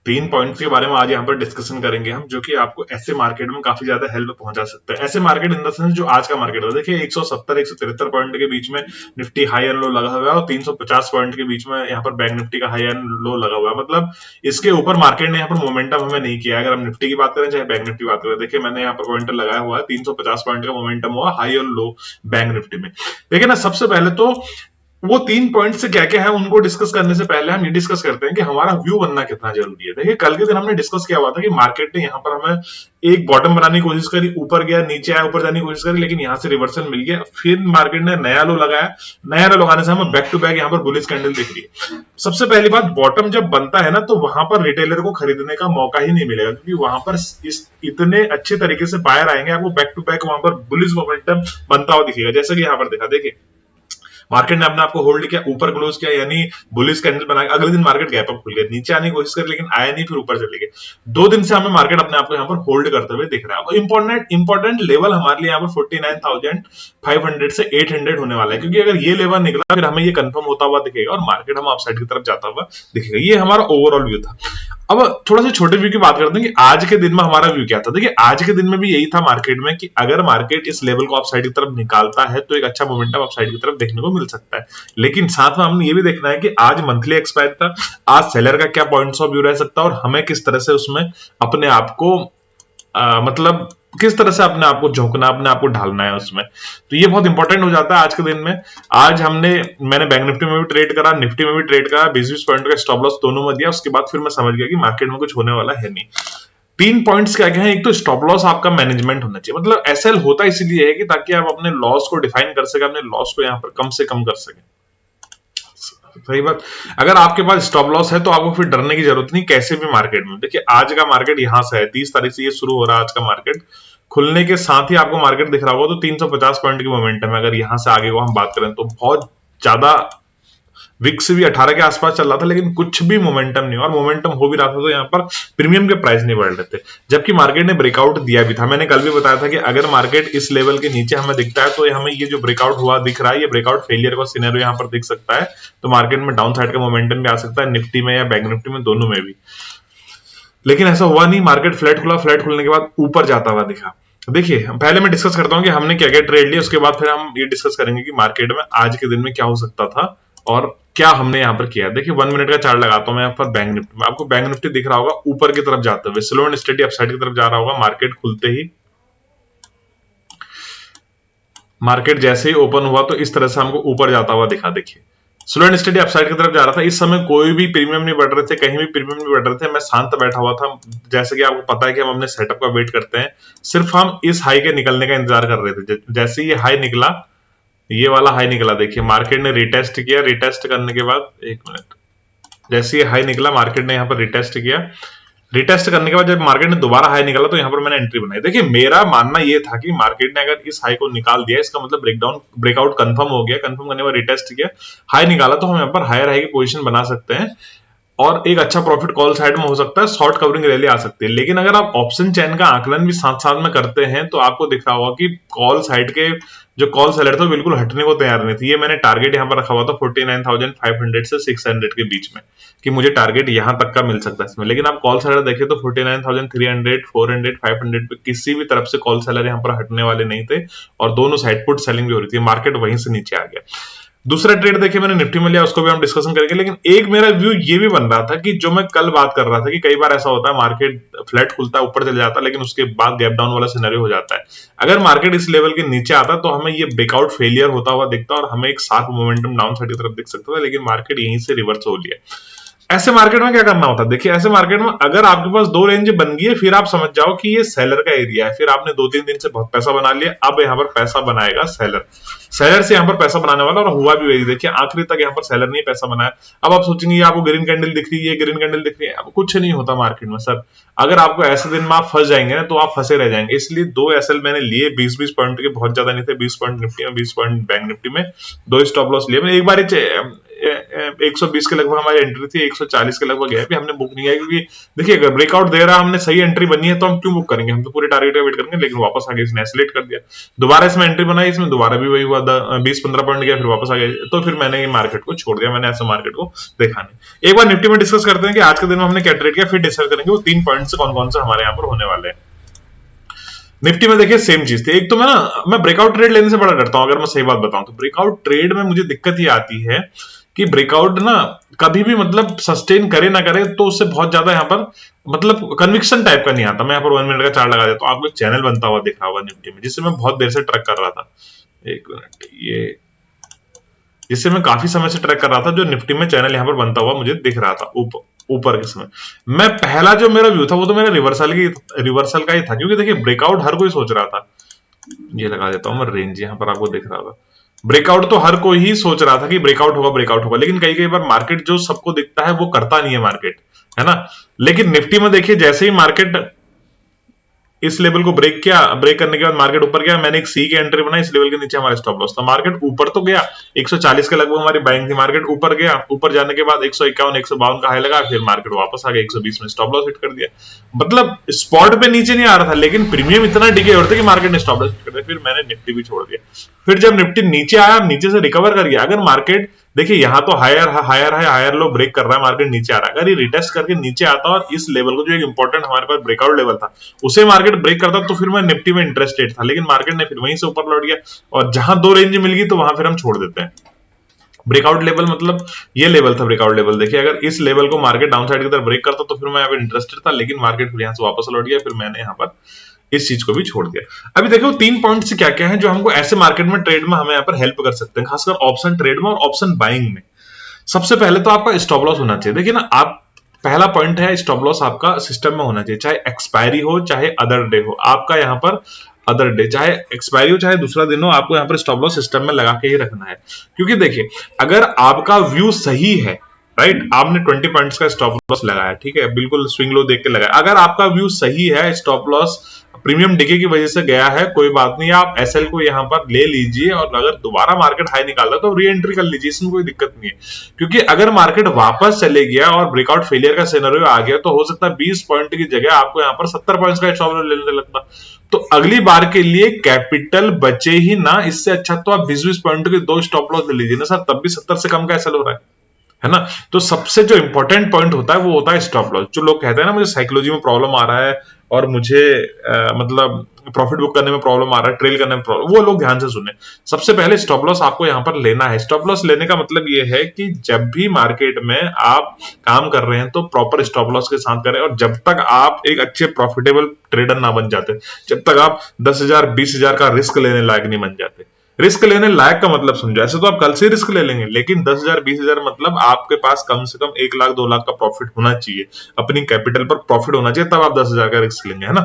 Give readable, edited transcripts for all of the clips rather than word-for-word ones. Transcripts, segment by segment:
3 points के बारे में आज यहाँ पर डिस्कशन करेंगे हम, जो कि आपको ऐसे मार्केट में काफी ज्यादा हेल्प पहुंचा सकते हैं। ऐसे मार्केट इन द सेंस जो आज का मार्केट है, देखिए 170 173 पॉइंट के बीच में निफ्टी हाई एंड लो लगा हुआ है और 350 पॉइंट के बीच में यहाँ पर बैंक निफ्टी का हाई एंड लो लगा हुआ है। मतलब इसके ऊपर मार्केट ने यहाँ पर मोमेंटम हमें नहीं किया। अगर हम निफ्टी की बात करें चाहे बैंक निफ्टी की बात करें, देखिए मैंने यहाँ पर पॉइंटर लगाया हुआ है, 350 पॉइंट का मोमेंटम हुआ हाई और लो बैंक निफ्टी में। देखिए ना, सबसे पहले तो वो 3 पॉइंट से क्या क्या है उनको डिस्कस करने से पहले हम ये डिस्कस करते हैं कि हमारा व्यू बनना कितना जरूरी है। देखिए कल के दिन हमने डिस्कस किया हुआ था कि मार्केट ने यहाँ पर हमें एक बॉटम बनाने की कोशिश करी, ऊपर गया, नीचे आया, ऊपर जाने की कोशिश करी, लेकिन यहाँ से रिवर्सल मिल गया। फिर मार्केट ने नया लो लगाया, नया लो लगाने से हमें बैक टू बैक यहाँ पर बुलिश कैंडल दिख रही है। सबसे पहली बात, बॉटम जब बनता है ना तो वहां पर रिटेलर को खरीदने का मौका ही नहीं मिलेगा, क्योंकि वहां पर इस इतने अच्छे तरीके से बायर आएंगे, आपको बैक टू बैक वहां पर बुलिश मोमेंटम बनता हुआ दिखेगा। जैसे कि यहाँ पर देखा, देखिए मार्केट ने अपने आपको होल्ड किया, ऊपर क्लोज किया, यानी बुलिश कैंडल बनाया। अगले दिन मार्केट गैप अप खुल गया, नीचे आने की कोशिश करी लेकिन आया नहीं, फिर ऊपर चले गए। 2 दिन से हमें मार्केट अपने आप को यहाँ पर होल्ड करते हुए दिख रहा है। इंपॉर्टेंट लेवल हमारे लिए यहाँ पर 49,500 से 800 होने वाला है, क्योंकि अगर ये लेवल निकला फिर हमें ये कंफर्म होता हुआ दिखेगा और मार्केट हम अपसाइड की तरफ जाता हुआ दिखेगा। ये हमारा ओवरऑल व्यू था। अब थोड़ा सा छोटे व्यू की बात करते हैं कि आज के दिन में हमारा व्यू क्या था। देखिए आज के दिन में भी यही था मार्केट में कि अगर मार्केट इस लेवल को अपसाइड की तरफ निकालता है तो एक अच्छा मोमेंटम अपसाइड की तरफ देखने को मिल सकता है। लेकिन साथ में हमने ये भी देखना है कि आज मंथली एक्सपायर था, आज सेलर का क्या पॉइंट्स ऑफ व्यू रह सकता है और हमें किस तरह से उसमें अपने आप को मतलब किस तरह से अपने आप को झोंकना, अपने आप को ढालना है उसमें। तो ये बहुत इंपॉर्टेंट हो जाता है आज के दिन में। आज मैंने बैंक निफ्टी में भी ट्रेड करा, निफ्टी में भी ट्रेड करा, 20-20 पॉइंट का स्टॉप लॉस दोनों में दिया। उसके बाद फिर मैं समझ गया कि मार्केट में कुछ होने वाला है नहीं। 3 पॉइंट्स क्या क्या है। एक तो स्टॉप लॉस आपका मैनेजमेंट होना चाहिए, मतलब एसएल होता इसीलिए है कि ताकि आप अपने लॉस को डिफाइन कर सके, अपने लॉस को यहाँ पर कम से कम कर सके। सही बात। अगर आपके पास स्टॉप लॉस है तो आपको फिर डरने की जरूरत नहीं कैसे भी मार्केट में। देखिए आज का मार्केट यहां से है, 30 तारीख से ये शुरू हो रहा है। आज का मार्केट खुलने के साथ ही आपको मार्केट दिख रहा होगा तो 350 पॉइंट की मोमेंटम है। अगर यहां से आगे को हम बात करें तो बहुत ज्यादा विक्स भी 18 के आसपास चल रहा था, लेकिन कुछ भी मोमेंटम नहीं, और मोमेंटम हो भी रहा था तो यहाँ पर प्रीमियम के प्राइस नहीं बढ़ रहे थे, जबकि मार्केट ने ब्रेकआउट दिया भी था। मैंने कल भी बताया था कि अगर मार्केट इस लेवल के नीचे हमें दिखता है तो हमें ये जो ब्रेकआउट हुआ दिख रहा है, ये ब्रेकआउट फेलियर का सिनेरियो यहाँ पर दिख सकता है। तो मार्केट में डाउन साइड का मोमेंटम भी आ सकता है, निफ्टी में या बैंक निफ्टी में, दोनों में भी। लेकिन ऐसा हुआ नहीं, मार्केट फ्लैट खुला, फ्लैट खुलने के बाद ऊपर जाता हुआ दिखा। देखिए पहले मैं डिस्कस करता हूं कि हमने क्या क्या ट्रेड लिया, उसके बाद फिर हम ये डिस्कस करेंगे कि मार्केट में आज के दिन में क्या हो सकता था और क्या हमने यहाँ पर किया। देखिए 1 मिनट का चार्ट लगाता हूं मैं यहाँ पर बैंक निफ्टी में। आपको बैंक निफ्टी दिख रहा होगा ऊपर की तरफ जाते हुए, स्लो एंड स्टेडी अपसाइड की तरफ जा रहा होगा। मार्केट खुलते ही, मार्केट जैसे ही ओपन हुआ तो इस तरह से हमको ऊपर जाता हुआ दिखा। देखिए स्लो एंड स्टेडी अपसाइड की तरफ जा रहा था। इस समय कोई भी प्रीमियम नहीं बढ़ रहे थे, कहीं भी प्रीमियम नहीं बढ़ रहे थे। मैं शांत बैठा हुआ था। जैसे कि आपको पता है कि हम अपने सेटअप का वेट करते हैं, सिर्फ हम इस हाई के निकलने का इंतजार कर रहे थे। जैसे ये हाई निकला, ये वाला हाई निकला, देखिए मार्केट ने रिटेस्ट किया। रिटेस्ट करने के बाद, एक मिनट, जैसे ये हाई निकला मार्केट ने यहाँ पर रिटेस्ट किया। रिटेस्ट करने के बाद जब मार्केट ने दोबारा हाई निकाला तो यहाँ पर मैंने एंट्री बनाई। देखिए मेरा मानना ये था कि मार्केट ने अगर इस हाई को निकाल दिया, इसका मतलब ब्रेकआउट कंफर्म हो गया। कंफर्म करने के बाद रिटेस्ट किया, हाई निकाला, तो हम यहाँ पर हायर हाई की पोजीशन बना सकते हैं और एक अच्छा प्रॉफिट कॉल साइड में हो सकता है, शॉर्ट कवरिंग रैली आ सकती है। लेकिन अगर आप ऑप्शन चेन का आकलन भी साथ साथ में करते हैं तो आपको दिख रहा होगा कि कॉल साइड के जो कॉल सेलर थे बिल्कुल हटने को तैयार नहीं थे। ये मैंने टारगेट यहाँ पर रखा हुआ था 49,500 से 600 के बीच में, कि मुझे टारगेट यहां तक का मिल सकता है इसमें। लेकिन आप कॉल सेलर देखें तो 49,300, 400, 500 पे किसी भी तरफ से कॉल सेलर यहाँ पर हटने वाले नहीं थे और दोनों साइड पुट सेलिंग भी हो रही थी। मार्केट वहीं से नीचे आ गया। दूसरा ट्रेड देखिए मैंने निफ्टी में लिया, उसको भी हम डिस्कशन करेंगे। लेकिन एक मेरा व्यू ये भी बन रहा था कि जो मैं कल बात कर रहा था कि कई बार ऐसा होता है मार्केट फ्लैट खुलता है, ऊपर चले जाता है, लेकिन उसके बाद गैप डाउन वाला सिनेरियो हो जाता है। अगर मार्केट इस लेवल के नीचे आता तो हमें ये ब्रेकआउट फेलियर होता हुआ दिखता और हमें एक शार्प मोमेंटम डाउन साइड की तरफ दिख सकता था, लेकिन मार्केट यहीं से रिवर्स हो लिया। ऐसे मार्केट में क्या करना होता है, देखिए ऐसे मार्केट में अगर आपके पास 2 रेंज बन गई है, फिर आप समझ जाओ कि ये सेलर का एरिया है। फिर आपने 2-3 दिन से बहुत पैसा बना लिया, अब यहाँ पर पैसा बनाएगा सेलर। सेलर से यहाँ पर पैसा बनाने वाला, और हुआ भी वही। देखिए आखिरी तक यहाँ पर सेलर ने पैसा बनाया। अब आप सोचेंगे ये आपको ग्रीन कैंडल दिख रही है, ग्रीन कैंडल दिख रही है, अब कुछ नहीं होता मार्केट में सर। अगर आपको ऐसे दिन में आप फंस जाएंगे ना तो आप फंसे रह जाएंगे। इसलिए 2 एसएल मैंने लिए, 20-20 पॉइंट के, बहुत ज्यादा नहीं थे, 20 पॉइंट निफ्टी में, 20 पॉइंट बैंक निफ्टी में, 2 स्टॉप लॉस लिए। मैं एक बार 120 के लगभग हमारी एंट्री थी, 140 के लगभग है, हमने बुक नहीं किया क्योंकि देखिए अगर ब्रेकआउट दे रहा है, हमने सही एंट्री बनी है तो हम क्यों बुक करेंगे, हम तो पूरे टारगेट का वेट करेंगे। लेकिन वापस आगे इसने एस्केलेट कर दिया, दोबारा इसमें एंट्री बनाई, इसमें दोबारा भी वही हुआ, 20-15 पॉइंट गया, फिर वापस आ गया, तो फिर मैंने ये मार्केट को छोड़ दिया, मैंने ऐसे मार्केट को देखा नहीं। एक बार निफ्टी में डिस्कस करते हैं कि आज के दिन में हमने क्या ट्रेड किया, फिर डिस्कस करेंगे वो 3 पॉइंट से कौन कौन से हमारे यहाँ पर होने वाले हैं। निफ्टी में देखिए सेम चीज थी। एक तो मैं ब्रेकआउट ट्रेड लेने से बड़ा डरता हूं, अगर मैं सही बात बताऊं तो ब्रेकआउट ट्रेड में मुझे दिक्कत ये आती है कि ब्रेकआउट कभी भी मतलब सस्टेन करे ना करे तो उससे बहुत ज्यादा यहाँ पर मतलब कन्विक्शन टाइप का नहीं आता। मैं यहाँ पर 1 मिनट का चार्ट लगा देता हूं, आपको एक चैनल बनता हुआ दिख रहा होगा निफ्टी में, जिससे मैं बहुत देर से ट्रैक कर रहा था। एक मिनट, ये जिससे मैं काफी समय से ट्रैक कर रहा था, जो निफ्टी में चैनल यहाँ पर बनता हुआ मुझे दिख रहा था ऊपर के समय। मैं पहला जो मेरा व्यू था वो तो मेरा रिवर्सल का ही था, क्योंकि देखिए ब्रेकआउट हर कोई सोच रहा था। ये लगा देता हूं मैं रेंज, यहाँ पर आपको दिख रहा था। ब्रेकआउट तो हर कोई ही सोच रहा था कि ब्रेकआउट होगा, लेकिन कई बार मार्केट जो सबको दिखता है वो करता नहीं है मार्केट, है ना। लेकिन निफ्टी में देखिए जैसे ही मार्केट इस लेवल को ब्रेक किया, ब्रेक करने के बाद मार्केट ऊपर गया, मैंने एक सी की एंट्री बनाई, इस लेवल के नीचे हमारा स्टॉप लॉस था। मार्केट ऊपर तो गया, 140 के लगभग हमारी बाइंग थी, मार्केट ऊपर गया, ऊपर जाने के बाद 151 152 का हाई लगा, फिर मार्केट वापस आ गया, 120 में स्टॉप लॉस हिट कर दिया। मतलब स्पॉट पे नीचे नहीं आ रहा था, लेकिन प्रीमियम इतना डिके हो रहा था कि मार्केट ने स्टॉप लॉस हिट कर दिया। फिर मैंने निफ्टी भी छोड़ दिया। फिर जब निफ्टी नीचे आया, नीचे से रिकवर कर गया, अगर मार्केट देखिए यहाँ तो हायर लो ब्रेक कर रहा है, मार्केट नीचे आ रहा है, अगर ये रिटेस्ट करके नीचे आता और इस लेवल को जो एक इंपॉर्टेंट हमारे पास ब्रेकआउट लेवल था उसे मार्केट ब्रेक करता, तो फिर मैं निफ्टी में इंटरेस्टेड था। लेकिन मार्केट ने फिर वहीं से ऊपर लौट गया, और जहां 2 रेंज मिल गई तो वहां फिर हम छोड़ देते हैं। ब्रेकआउट लेवल मतलब ये लेवल था ब्रेकआउट लेवल। देखिए अगर इस लेवल को मार्केट डाउन साइड की तरफ ब्रेक करता तो फिर मैं यहाँ पे इंटरेस्टेड था, लेकिन मार्केट फिर यहाँ से वापस लौट गया, फिर मैंने यहाँ पर इस चीज को भी छोड़ दिया। अभी देखो 3 पॉइंट से क्या क्या है जो हमको ऐसे मार्केट में ट्रेड में हमें यहाँ पर हेल्प कर सकते हैं, खासकर ऑप्शन ट्रेड में और ऑप्शन बाइंग में। सबसे पहले तो आपका स्टॉप लॉस होना चाहिए। देखिए आप पहला पॉइंट है स्टॉप लॉस आपका सिस्टम में होना चाहिए, चाहे एक्सपायरी हो चाहे अदर डे हो। आपका यहाँ पर अदर डे चाहे एक्सपायरी हो चाहे दूसरा दिन हो, आपको यहाँ पर स्टॉप लॉस सिस्टम में लगा के ही रखना है। क्योंकि देखिए अगर आपका व्यू सही है, राइट, आपने 20 पॉइंट्स का स्टॉप लॉस लगाया, ठीक है, बिल्कुल स्विंग लो देख के लगाया, अगर आपका व्यू सही है, स्टॉप लॉस प्रीमियम डिके की वजह से गया है, कोई बात नहीं, आप एसएल को यहां पर ले लीजिए, और अगर दोबारा मार्केट हाई निकालता तो री एंट्री कर लीजिए, इसमें कोई दिक्कत नहीं है। क्योंकि अगर मार्केट वापस चले गया और ब्रेकआउट फेलियर का सिनेरियो आ गया तो हो सकता है 20 पॉइंट की जगह आपको यहां पर 70 पॉइंट्स का स्टॉप लॉस लेने लगता। तो अगली बार के लिए कैपिटल बचे ही ना, इससे अच्छा तो आप 20-20 पॉइंट के 2 स्टॉप लॉस ले लीजिए ना सर, तब भी 70 से कम का एसएल हो रहा है ना। तो सबसे जो इंपॉर्टेंट पॉइंट होता है वो होता है स्टॉप लॉस। जो लोग कहते हैं ना मुझे साइकोलॉजी में प्रॉब्लम आ रहा है और मुझे मतलब प्रॉफिट बुक करने में प्रॉब्लम आ रहा है, ट्रेल करने में प्रॉब्लम, वो लोग ध्यान से सुने। सबसे पहले स्टॉप लॉस आपको यहाँ पर लेना है। स्टॉप लॉस लेने का मतलब ये है कि जब भी मार्केट में आप काम कर रहे हैं तो प्रॉपर स्टॉप लॉस के साथ करें, और जब तक आप एक अच्छे प्रॉफिटेबल ट्रेडर ना बन जाते, जब तक आप 10,000 20,000 का रिस्क लेने लायक नहीं बन जाते। रिस्क लेने लायक का मतलब समझो, ऐसे तो आप कल से रिस्क ले लेंगे, लेकिन 10,000 20,000 मतलब आपके पास कम से कम 1 लाख 2 लाख का प्रॉफिट होना चाहिए, अपनी कैपिटल पर प्रॉफिट होना चाहिए, तब आप 10,000 का रिस्क लेंगे, है ना।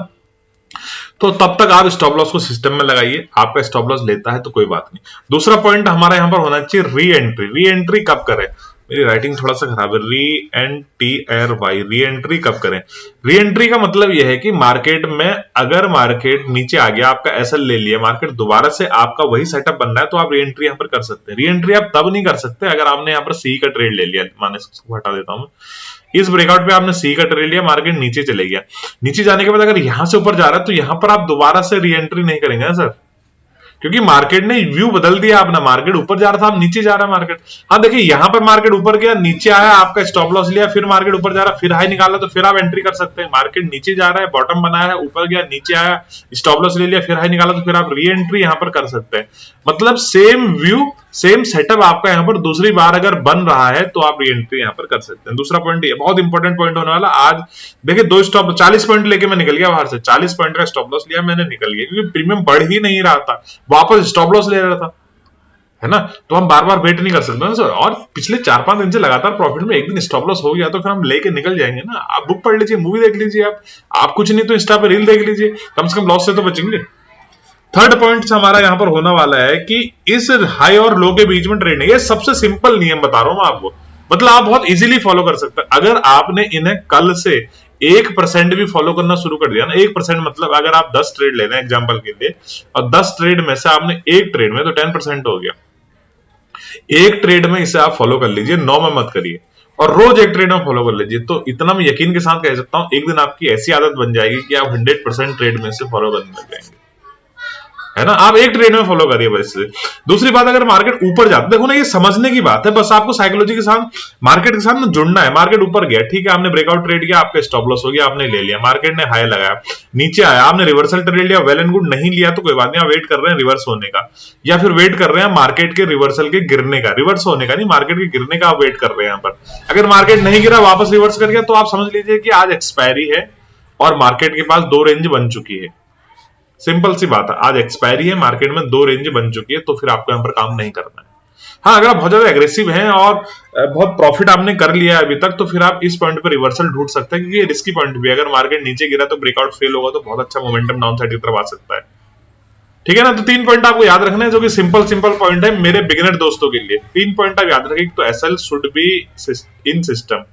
तो तब तक आप स्टॉप लॉस को सिस्टम में लगाइए, आपका स्टॉप लॉस लेता है तो कोई बात नहीं। दूसरा पॉइंट हमारा यहां पर होना चाहिए री एंट्री। री एंट्री कब करें, मेरी राइटिंग थोड़ा सा खराब है, री एंट्री कब करें। री एंट्री का मतलब यह है कि मार्केट में अगर मार्केट नीचे आ गया, आपका एसएल ले लिया, मार्केट दोबारा से आपका वही सेटअप बनना है तो आप री एंट्री यहां पर कर सकते हैं। री एंट्री आप तब नहीं कर सकते अगर आपने यहाँ पर सी का ट्रेड ले लिया, माने इसको हटा देता हूं, इस ब्रेकआउट पे आपने सी का ट्रेड लिया, मार्केट नीचे चले गया, नीचे जाने के बाद अगर यहां से ऊपर जा रहा है तो यहां पर आप दोबारा से री एंट्री नहीं करेंगे ना सर, क्योंकि मार्केट ने व्यू बदल दिया अपना। मार्केट ऊपर जा रहा था, अब नीचे जा रहा है मार्केट। हाँ देखिए यहां पर मार्केट ऊपर गया, नीचे आया, आपका स्टॉप लॉस लिया, फिर मार्केट ऊपर जा रहा है, फिर हाई निकाला, तो फिर आप एंट्री कर सकते हैं। मार्केट नीचे जा रहा है, बॉटम बनाया है, ऊपर गया, नीचे आया, स्टॉप लॉस ले लिया, फिर हाई निकाला, तो फिर आप री एंट्री यहां पर कर सकते हैं। मतलब सेम व्यू सेम सेटअप आपका यहां पर दूसरी बार अगर बन रहा है तो आप री एंट्री यहां पर कर सकते हैं। दूसरा पॉइंट ये बहुत इंपॉर्टेंट पॉइंट होने वाला। आज देखिए 2 स्टॉप 40 पॉइंट लेके मैं निकल गया बाहर से, 40 पॉइंट का स्टॉप लॉस लिया मैंने, निकल गया, क्योंकि प्रीमियम बढ़ ही नहीं रहा था, वापस स्टॉप लॉस ले रहा था, है ना। तो हम बार बार वेट नहीं कर सकते ना सर। और पिछले 4-5 दिन से लगातार प्रॉफिट में एक दिन स्टॉप लॉस हो गया तो फिर हम लेके निकल जाएंगे ना। आप बुक पढ़ लीजिए, मूवी देख लीजिए, आप कुछ नहीं तो इंस्टा पे रील देख लीजिए, कम से कम लॉस से तो बचेंगे। थर्ड पॉइंट हमारा यहां पर होने वाला है कि इस हाई और लो के बीच में ट्रेडिंग, ये सबसे सिंपल नियम बता रहा हूं मैं आपको, मतलब आप बहुत इजीली फॉलो कर सकते हैं। अगर आपने इन्हें कल से 1% भी फॉलो करना शुरू कर दिया ना, 1% मतलब अगर आप 10 ट्रेड ले रहे हैं एग्जांपल के लिए, और 10 ट्रेड में से आपने एक ट्रेड में तो 10% हो गया, एक ट्रेड में इसे आप फॉलो कर लीजिए, 9 में मत करिए, और रोज एक ट्रेड में फॉलो कर लीजिए, तो इतना मैं यकीन के साथ कह सकता हूं एक दिन आपकी ऐसी आदत बन जाएगी कि आप 100% ट्रेड में से फॉलो करने लग जाएंगे, है ना। आप एक ट्रेड में फॉलो करिए बस से। दूसरी बात, अगर मार्केट ऊपर जाता है, देखो ना, ये समझने की बात है, बस आपको साइकोलॉजी के साथ मार्केट के साथ ना जुड़ना है। मार्केट ऊपर गया, ठीक है, आपने ब्रेकआउट ट्रेड किया, आपका स्टॉप लॉस हो गया, आपने ले लिया, मार्केट ने हाई लगाया, नीचे आया, आपने रिवर्सल ट्रेड लिया, वेल एंड गुड, नहीं लिया तो कोई बात नहीं, आप वेट कर रहे हैं रिवर्स होने का, या फिर वेट कर रहे हैं मार्केट के रिवर्सल के गिरने का, रिवर्स होने का नहीं, मार्केट के गिरने का आप वेट कर रहे हैं। यहाँ पर अगर मार्केट नहीं गिरा, वापस रिवर्स कर गया, तो आप समझ लीजिए कि आज एक्सपायरी है और मार्केट के पास दो रेंज बन चुकी है। सिंपल सी बात है, आज एक्सपायरी है, मार्केट में दो रेंज बन चुकी है, तो फिर आपको यहां पर काम नहीं करना है। हाँ, अगर आप बहुत ज्यादा एग्रेसिव हैं और बहुत प्रॉफिट आपने कर लिया है अभी तक, तो फिर आप इस पॉइंट पर रिवर्सल ढूंढ सकते हैं, क्योंकि ये रिस्की पॉइंट भी है। अगर मार्केट नीचे गिरा तो ब्रेकआउट फेल होगा, तो बहुत अच्छा मोमेंटम डाउन साइड की तरफ आ सकता है, ठीक है ना। तो 3 पॉइंट आपको याद रखना है, जो कि सिंपल सिंपल पॉइंट है मेरे बिगिनर दोस्तों के लिए। 3 पॉइंट आप याद रखें, तो SL should be in system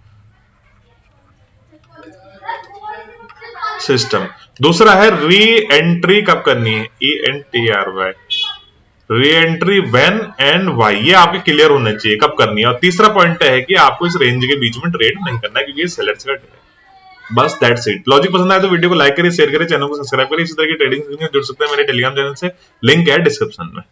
system. दूसरा है री एंट्री कब करनी है, ENTRY, re entry when and why, ये आपके क्लियर होना चाहिए कब करनी है। और तीसरा पॉइंट है कि आपको इस रेंज के बीच में ट्रेड नहीं करना है, क्योंकि ये सेलर्स का ट्रेड है। बस दैट्स इट। लॉजिक पसंद आए तो वीडियो को लाइक करिए, शेयर करिए, चैनल को सब्सक्राइब करिए। इसी तरह की ट्रेडिंग जुड़ सकते हैं मेरे टेलीग्राम चैनल से, लिंक है डिस्क्रिप्शन में।